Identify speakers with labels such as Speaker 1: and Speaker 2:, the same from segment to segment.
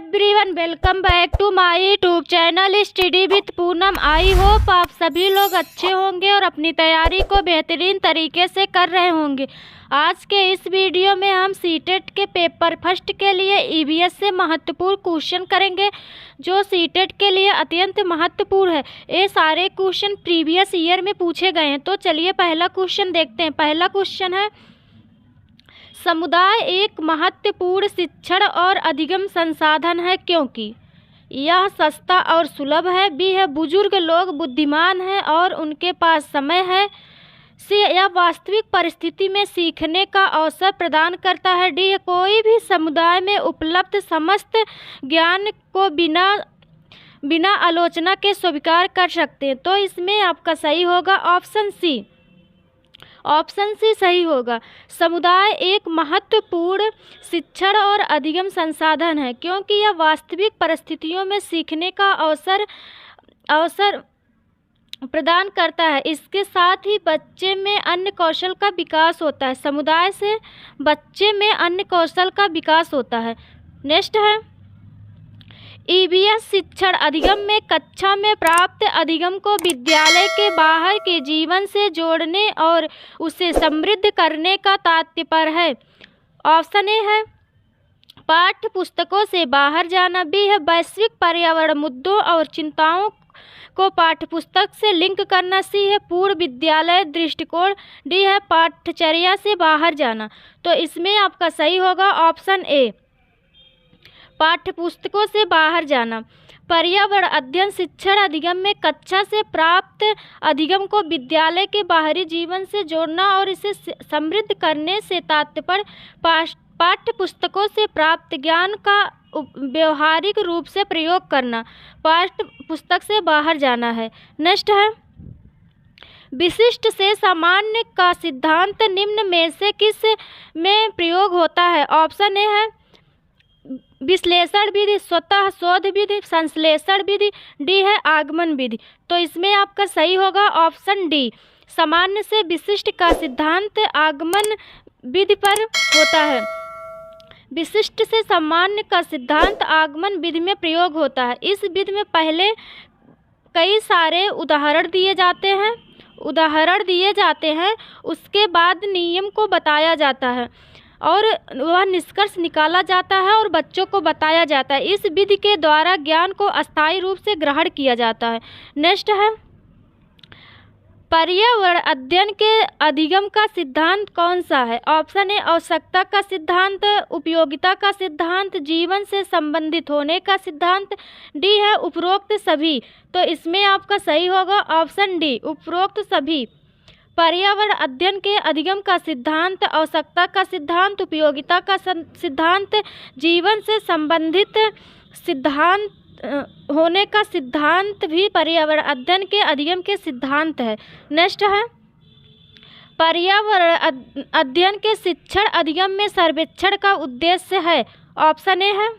Speaker 1: Everyone, welcome back to my YouTube channel study with Poonam. I hope आप सभी लोग अच्छे होंगे और अपनी तैयारी को बेहतरीन तरीके से कर रहे होंगे। आज के इस वीडियो में हम सीटेट के पेपर फर्स्ट के लिए ईवीएस से महत्वपूर्ण क्वेश्चन करेंगे, जो सीटेट के लिए अत्यंत महत्वपूर्ण है। ये सारे क्वेश्चन प्रीवियस ईयर में पूछे गए हैं। तो चलिए पहला क्वेश्चन देखते हैं। पहला क्वेश्चन है, समुदाय एक महत्वपूर्ण शिक्षण और अधिगम संसाधन है क्योंकि यह सस्ता और सुलभ है। बी है, बुजुर्ग लोग बुद्धिमान हैं और उनके पास समय है। सी, यह वास्तविक परिस्थिति में सीखने का अवसर प्रदान करता है। डी है, कोई भी समुदाय में उपलब्ध समस्त ज्ञान को बिना आलोचना के स्वीकार कर सकते हैं। तो इसमें आपका सही होगा ऑप्शन सी। ऑप्शन सी सही होगा। समुदाय एक महत्वपूर्ण शिक्षण और अधिगम संसाधन है क्योंकि यह वास्तविक परिस्थितियों में सीखने का अवसर प्रदान करता है। इसके साथ ही बच्चे में अन्य कौशल का विकास होता है। समुदाय से बच्चे में अन्य कौशल का विकास होता है। नेक्स्ट है, ईवीएस शिक्षण अधिगम में कक्षा में प्राप्त अधिगम को विद्यालय के बाहर के जीवन से जोड़ने और उसे समृद्ध करने का तात्पर्य है। ऑप्शन ए है, पाठ्य पुस्तकों से बाहर जाना। बी है, वैश्विक पर्यावरण मुद्दों और चिंताओं को पाठ्यपुस्तक से लिंक करना। सी है, पूर्व विद्यालय दृष्टिकोण। डी है, पाठ्यचर्या से बाहर जाना। तो इसमें आपका सही होगा ऑप्शन ए, पाठ्यपुस्तकों से बाहर जाना। पर्यावरण अध्ययन शिक्षण अधिगम में कक्षा से प्राप्त अधिगम को विद्यालय के बाहरी जीवन से जोड़ना और इसे समृद्ध करने से तात्पर्य पाठ्यपुस्तकों से प्राप्त ज्ञान का व्यवहारिक रूप से प्रयोग करना। पाठ्य पुस्तक से बाहर जाना है। नेक्स्ट है, विशिष्ट से सामान्य का सिद्धांत निम्न में से किस में प्रयोग होता है। ऑप्शन ए है, विश्लेषण विधि, स्वतः शोध विधि, संश्लेषण विधि। डी है, आगमन विधि। तो इसमें आपका सही होगा ऑप्शन डी, सामान्य से विशिष्ट का सिद्धांत आगमन विधि पर होता है। विशिष्ट से सामान्य का सिद्धांत आगमन विधि में प्रयोग होता है। इस विधि में पहले कई सारे उदाहरण दिए जाते हैं, उसके बाद नियम को बताया जाता है और वह निष्कर्ष निकाला जाता है और बच्चों को बताया जाता है। इस विधि के द्वारा ज्ञान को अस्थायी रूप से ग्रहण किया जाता है। नेक्स्ट है, पर्यावरण अध्ययन के अधिगम का सिद्धांत कौन सा है। ऑप्शन ए, आवश्यकता का सिद्धांत, उपयोगिता का सिद्धांत, जीवन से संबंधित होने का सिद्धांत। डी है, उपरोक्त सभी। तो इसमें आपका सही होगा ऑप्शन डी, उपरोक्त सभी। पर्यावरण अध्ययन के अधिगम का सिद्धांत, आवश्यकता का सिद्धांत, उपयोगिता का सिद्धांत, जीवन से संबंधित सिद्धांत होने का सिद्धांत भी पर्यावरण अध्ययन के अधिगम के सिद्धांत है। नेक्स्ट है, पर्यावरण अध्ययन के शिक्षण अधिगम में सर्वेक्षण का उद्देश्य है। ऑप्शन ए है,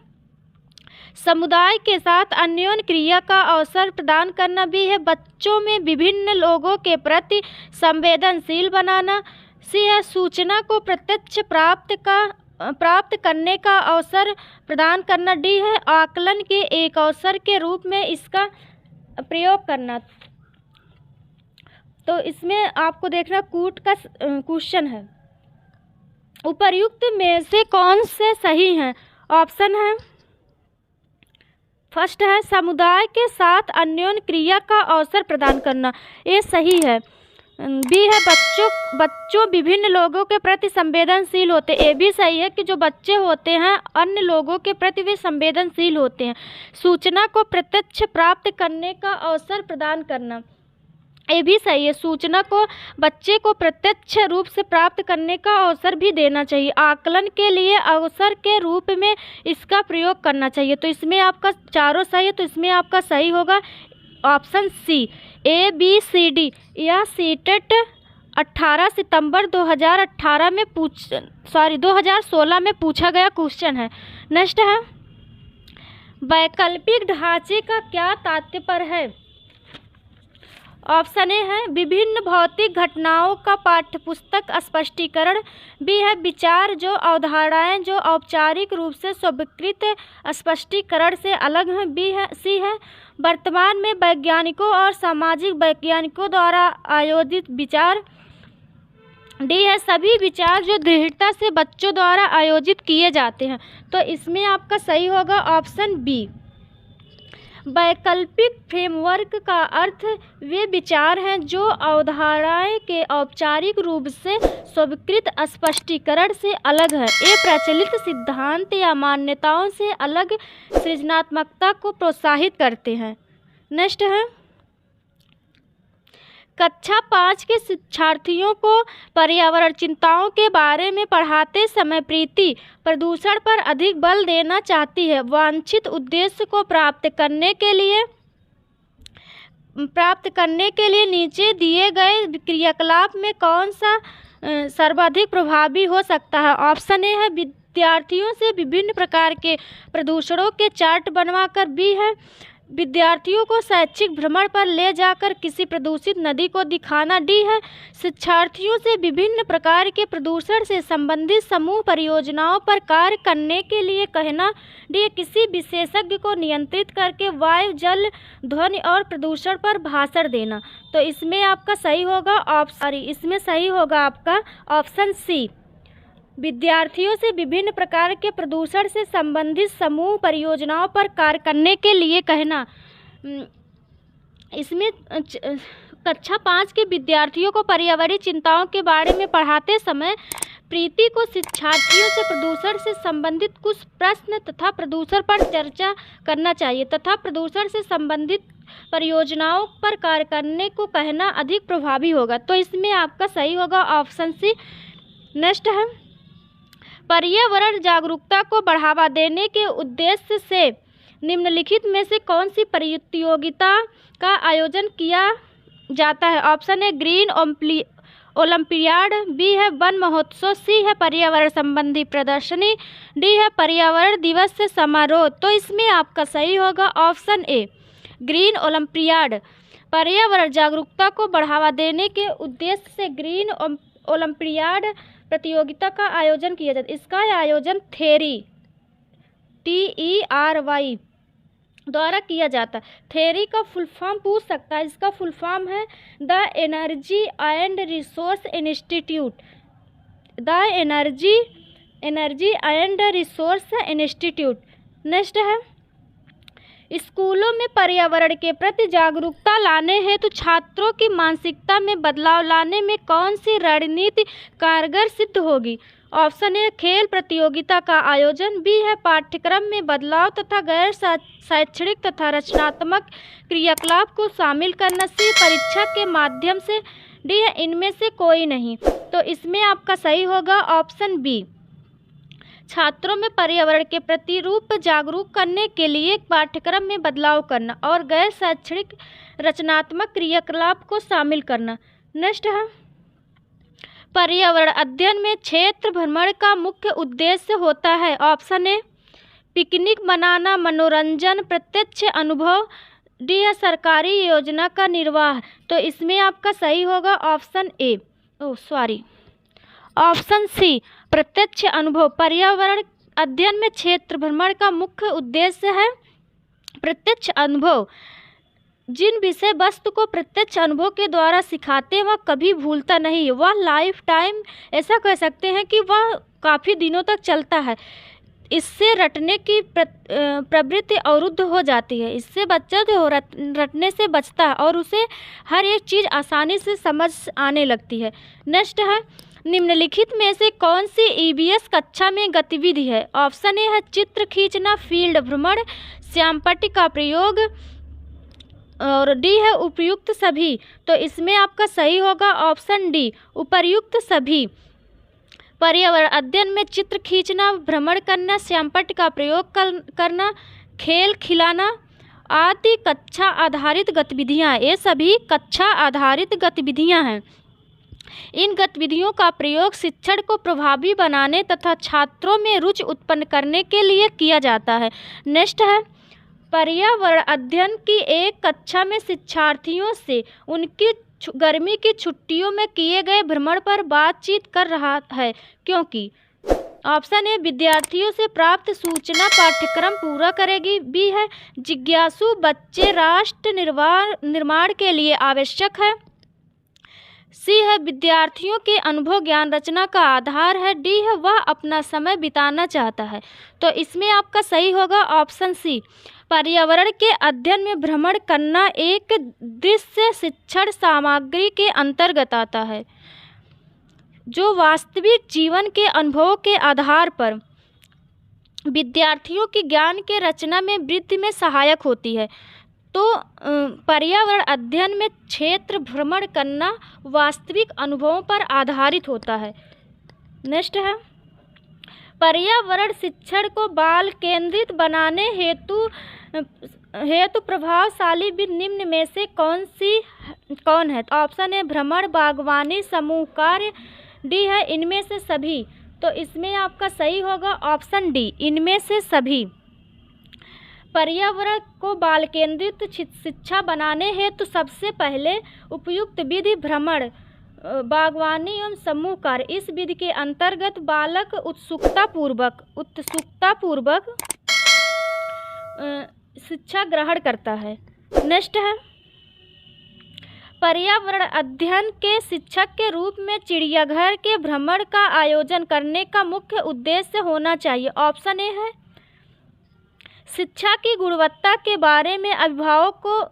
Speaker 1: समुदाय के साथ अन्योन्य क्रिया का अवसर प्रदान करना। भी है, बच्चों में विभिन्न लोगों के प्रति संवेदनशील बनाना। सी है, सूचना को प्रत्यक्ष प्राप्त करने का अवसर प्रदान करना। डी है, आकलन के एक अवसर के रूप में इसका प्रयोग करना। तो इसमें आपको देखना कूट का क्वेश्चन है, उपर्युक्त में से कौन से सही हैं। ऑप्शन है, फर्स्ट है, समुदाय के साथ अन्योन्य क्रिया का अवसर प्रदान करना, ये सही है। बी है, बच्चों विभिन्न लोगों के प्रति संवेदनशील होते हैं, ये भी सही है कि जो बच्चे होते हैं अन्य लोगों के प्रति वे संवेदनशील होते हैं। सूचना को प्रत्यक्ष प्राप्त करने का अवसर प्रदान करना, ये भी सही है। सूचना को बच्चे को प्रत्यक्ष रूप से प्राप्त करने का अवसर भी देना चाहिए। आकलन के लिए अवसर के रूप में इसका प्रयोग करना चाहिए। तो इसमें आपका चारों सही है। तो इसमें आपका सही होगा option C, A B C D. यह सीटेट 18 सितंबर 2016 में पूछा गया क्वेश्चन है। नेक्स्ट है, वैकल्पिक ढांचे का क्या तात्पर्य है। ऑप्शन ए है विभिन्न भौतिक घटनाओं का पाठ्यपुस्तक स्पष्टीकरण। बी है विचार जो अवधारणाएं जो औपचारिक रूप से स्वीकृत स्पष्टीकरण से अलग हैं। सी है वर्तमान में वैज्ञानिकों और सामाजिक वैज्ञानिकों द्वारा आयोजित विचार। डी है सभी विचार जो दृढ़ता से बच्चों द्वारा आयोजित किए जाते हैं। तो इसमें आपका सही होगा ऑप्शन बी। वैकल्पिक फ्रेमवर्क का अर्थ वे विचार हैं जो अवधारणाएं के औपचारिक रूप से स्वीकृत स्पष्टीकरण से अलग है। ये प्रचलित सिद्धांत या मान्यताओं से अलग सृजनात्मकता को प्रोत्साहित करते हैं। नेक्स्ट है कक्षा 5 के शिक्षार्थियों को पर्यावरण चिंताओं के बारे में पढ़ाते समय प्रीति प्रदूषण पर अधिक बल देना चाहती है। वांछित उद्देश्य को प्राप्त करने के लिए नीचे दिए गए क्रियाकलाप में कौन सा सर्वाधिक प्रभावी हो सकता है। ऑप्शन ए है विद्यार्थियों से विभिन्न प्रकार के प्रदूषणों के चार्ट बनवाकर। बी है विद्यार्थियों को शैक्षिक भ्रमण पर ले जाकर किसी प्रदूषित नदी को दिखाना। डी है शिक्षार्थियों से विभिन्न प्रकार के प्रदूषण से संबंधित समूह परियोजनाओं पर कार्य करने के लिए कहना। डी किसी विशेषज्ञ को नियंत्रित करके वायु जल ध्वनि और प्रदूषण पर भाषण देना। तो इसमें आपका सही होगा आपका ऑप्शन सी। विद्यार्थियों से विभिन्न प्रकार के प्रदूषण से संबंधित समूह परियोजनाओं पर कार्य करने के लिए कहना। इसमें कक्षा 5 के विद्यार्थियों को पर्यावरणीय चिंताओं के बारे में पढ़ाते समय प्रीति को शिक्षार्थियों से प्रदूषण से संबंधित कुछ प्रश्न तथा प्रदूषण पर चर्चा करना चाहिए तथा प्रदूषण से संबंधित परियोजनाओं पर कार्य करने को कहना अधिक प्रभावी होगा। तो इसमें आपका सही होगा ऑप्शन सी। नेक्स्ट है पर्यावरण जागरूकता को बढ़ावा देने के उद्देश्य से निम्नलिखित में से कौन सी प्रतियोगिता का आयोजन किया जाता है। Option A green Olympiad. B है वन महोत्सव। सी है पर्यावरण संबंधी प्रदर्शनी। डी है पर्यावरण दिवस से समारोह। तो इसमें आपका सही होगा ऑप्शन ए ग्रीन ओलंपियाड। पर्यावरण जागरूकता को बढ़ावा देने के उद्देश्य से ग्रीन ओलंपियाड प्रतियोगिता का आयोजन किया जाता है। इसका आयोजन थेरी TERY द्वारा किया जाता है। थेरी का फुल फॉर्म पूछ सकता है। इसका फुल फॉर्म है the energy and resource institute. The energy and resource institute. Next है स्कूलों में पर्यावरण के प्रति जागरूकता लाने हेतु छात्रों की मानसिकता में बदलाव लाने में कौन सी रणनीति कारगर सिद्ध होगी। ऑप्शन ए खेल प्रतियोगिता का आयोजन। बी है पाठ्यक्रम में बदलाव तथा गैर शैक्षणिक तथा रचनात्मक क्रियाकलाप को शामिल करना। सी परीक्षा के माध्यम से। डी है इनमें से कोई नहीं। तो इसमें आपका सही होगा ऑप्शन बी। छात्रों में पर्यावरण के प्रति रूप जागरूक करने के लिए पाठ्यक्रम में बदलाव करना और गैर शैक्षणिक रचनात्मक क्रियाकलाप को शामिल करना। नेक्स्ट है पर्यावरण अध्ययन में क्षेत्र भ्रमण का मुख्य उद्देश्य होता है। ऑप्शन ए पिकनिक मनाना, मनोरंजन, प्रत्यक्ष अनुभव। डी है सरकारी योजना का निर्वाह। तो इसमें आपका सही होगा ऑप्शन सी प्रत्यक्ष अनुभव। पर्यावरण अध्ययन में क्षेत्र भ्रमण का मुख्य उद्देश्य है प्रत्यक्ष अनुभव। जिन विषय वस्तु को प्रत्यक्ष अनुभव के द्वारा सिखाते हैं वह कभी भूलता नहीं, वह लाइफ टाइम ऐसा कह सकते हैं कि वह काफ़ी दिनों तक चलता है। इससे रटने की प्रवृत्ति अवरुद्ध हो जाती है। इससे बच्चा जो रटने से बचता है और उसे हर एक चीज़ आसानी से समझ आने लगती है। नेक्स्ट है निम्नलिखित में से कौन सी EVS कक्षा में गतिविधि है। ऑप्शन ए है चित्र खींचना, फील्ड भ्रमण, श्यामपट्टी का प्रयोग और डी है उपयुक्त सभी। तो इसमें आपका सही होगा ऑप्शन डी उपर्युक्त सभी। पर्यावरण अध्ययन में चित्र खींचना, भ्रमण करना, श्यामपट्टी का प्रयोग करना, खेल खिलाना आदि कक्षा आधारित गतिविधियाँ, ये सभी कक्षा आधारित गतिविधियाँ हैं। इन गतिविधियों का प्रयोग शिक्षण को प्रभावी बनाने तथा छात्रों में रुचि उत्पन्न करने के लिए किया जाता है। नेक्स्ट है पर्यावरण अध्ययन की एक कक्षा में शिक्षार्थियों से उनकी गर्मी की छुट्टियों में किए गए भ्रमण पर बातचीत कर रहा है, क्योंकि ऑप्शन ए विद्यार्थियों से प्राप्त सूचना पाठ्यक्रम पूरा करेगी, बी है जिज्ञासु बच्चे राष्ट्र निर्माण के लिए आवश्यक है, सी है विद्यार्थियों के अनुभव ज्ञान रचना का आधार है, डी है वह अपना समय बिताना चाहता है। तो इसमें आपका सही होगा ऑप्शन सी, पर्यावरण के अध्ययन में भ्रमण करना एक दृश्य शिक्षण सामग्री के अंतर्गत आता है जो वास्तविक जीवन के अनुभवों के आधार पर विद्यार्थियों की ज्ञान के रचना में वृद्धि में सहायक होती है। तो पर्यावरण अध्ययन में क्षेत्र भ्रमण करना वास्तविक अनुभवों पर आधारित होता है। नेक्स्ट है पर्यावरण शिक्षण को बाल केंद्रित बनाने हेतु प्रभावशाली विधि निम्न में से कौन है? ऑप्शन ए भ्रमण, बागवानी, समूह कार्य, डी है इनमें से सभी। तो इसमें आपका सही होगा ऑप्शन डी, इनमें से सभी। पर्यावरण को बाल केंद्रित शिक्षा बनाने हेतु सबसे पहले उपयुक्त विधि भ्रमण, बागवानी एवं समूह कार्य। इस विधि के अंतर्गत बालक उत्सुकतापूर्वक शिक्षा ग्रहण करता है। नेक्स्ट है पर्यावरण अध्ययन के शिक्षक के रूप में चिड़ियाघर के भ्रमण का आयोजन करने का मुख्य उद्देश्य होना चाहिए। ऑप्शन ए है शिक्षा की गुणवत्ता के बारे में अभिभावक को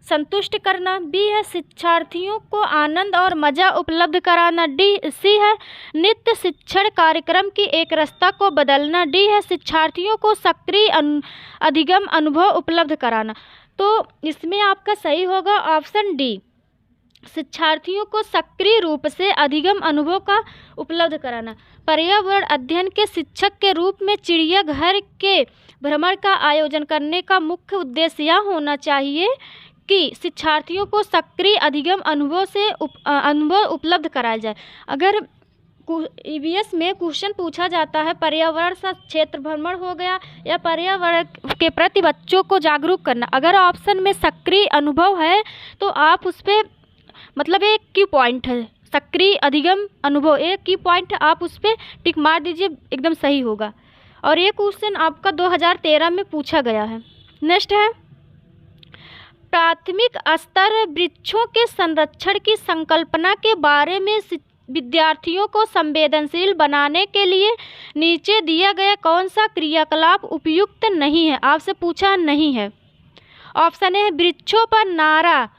Speaker 1: संतुष्ट करना, बी है शिक्षार्थियों को आनंद और मज़ा उपलब्ध कराना, सी है नित्य शिक्षण कार्यक्रम की एकरसता को बदलना, डी है शिक्षार्थियों को सक्रिय अधिगम अनुभव उपलब्ध कराना। तो इसमें आपका सही होगा ऑप्शन डी, शिक्षार्थियों को सक्रिय रूप से अधिगम अनुभव का उपलब्ध कराना। पर्यावरण अध्ययन के शिक्षक के रूप में चिड़ियाघर के भ्रमण का आयोजन करने का मुख्य उद्देश्य यह होना चाहिए कि शिक्षार्थियों को सक्रिय अधिगम अनुभव उपलब्ध कराया जाए। अगर ईवीएस में क्वेश्चन पूछा जाता है पर्यावरण से क्षेत्र भ्रमण हो गया या पर्यावरण के प्रति बच्चों को जागरूक करना, अगर ऑप्शन में सक्रिय अनुभव है तो आप उस पर मतलब एक की पॉइंट है सक्रिय अधिगम अनुभव, एक की पॉइंट आप उस पर टिक मार दीजिए, एकदम सही होगा। और ये क्वेश्चन आपका 2013 में पूछा गया है। नेक्स्ट है प्राथमिक स्तर वृक्षों के संरक्षण की संकल्पना के बारे में विद्यार्थियों को संवेदनशील बनाने के लिए नीचे दिया गया कौन सा क्रियाकलाप उपयुक्त नहीं है? आपसे पूछा नहीं है। ऑप्शन ए वृक्षों पर नारा,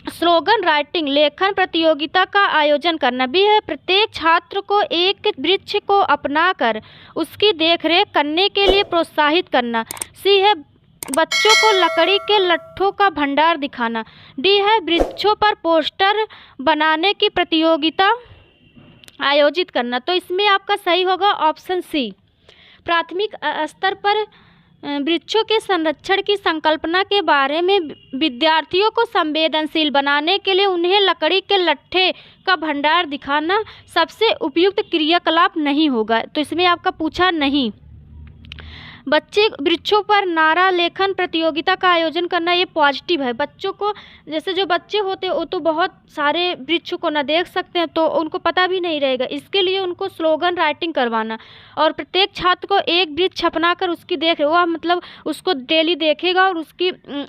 Speaker 1: स्लोगन राइटिंग, लेखन प्रतियोगिता का आयोजन करना, बी है प्रत्येक छात्र को एक वृक्ष को अपनाकर उसकी देखरेख करने के लिए प्रोत्साहित करना, सी है बच्चों को लकड़ी के लट्ठों का भंडार दिखाना, डी है वृक्षों पर पोस्टर बनाने की प्रतियोगिता आयोजित करना। तो इसमें आपका सही होगा ऑप्शन सी, प्राथमिक स्तर पर वृक्षों के संरक्षण की संकल्पना के बारे में विद्यार्थियों को संवेदनशील बनाने के लिए उन्हें लकड़ी के लट्ठे का भंडार दिखाना सबसे उपयुक्त क्रियाकलाप नहीं होगा। तो इसमें आपका पूछा नहीं। बच्चे वृक्षों पर नारा लेखन प्रतियोगिता का आयोजन करना ये पॉजिटिव है। बच्चों को जैसे जो बच्चे होते हैं वो तो बहुत सारे वृक्ष को ना देख सकते हैं तो उनको पता भी नहीं रहेगा, इसके लिए उनको स्लोगन राइटिंग करवाना और प्रत्येक छात्र को एक वृक्ष अपनाकर उसकी देख वह मतलब उसको डेली देखेगा और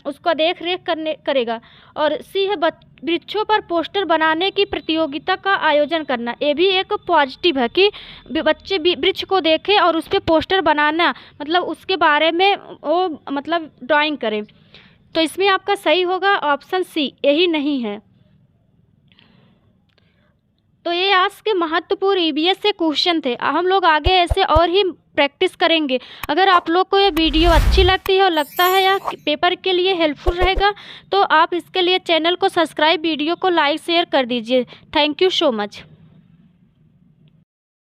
Speaker 1: उसका देख रेख करेगा। और सी है वृक्षों पर पोस्टर बनाने की प्रतियोगिता का आयोजन करना, ये भी एक पॉजिटिव है कि बच्चे वृक्ष को देखें और उस पर पोस्टर बनाना मतलब उसके बारे में वो मतलब ड्राइंग करें। तो इसमें आपका सही होगा ऑप्शन सी, यही नहीं है। तो ये आज के महत्वपूर्ण ईवीएस से क्वेश्चन थे। हम लोग आगे ऐसे और ही प्रैक्टिस करेंगे। अगर आप लोग को ये वीडियो अच्छी लगती है और लगता है या पेपर के लिए हेल्पफुल रहेगा तो आप इसके लिए चैनल को सब्सक्राइब, वीडियो को लाइक शेयर कर दीजिए। Thank you so much.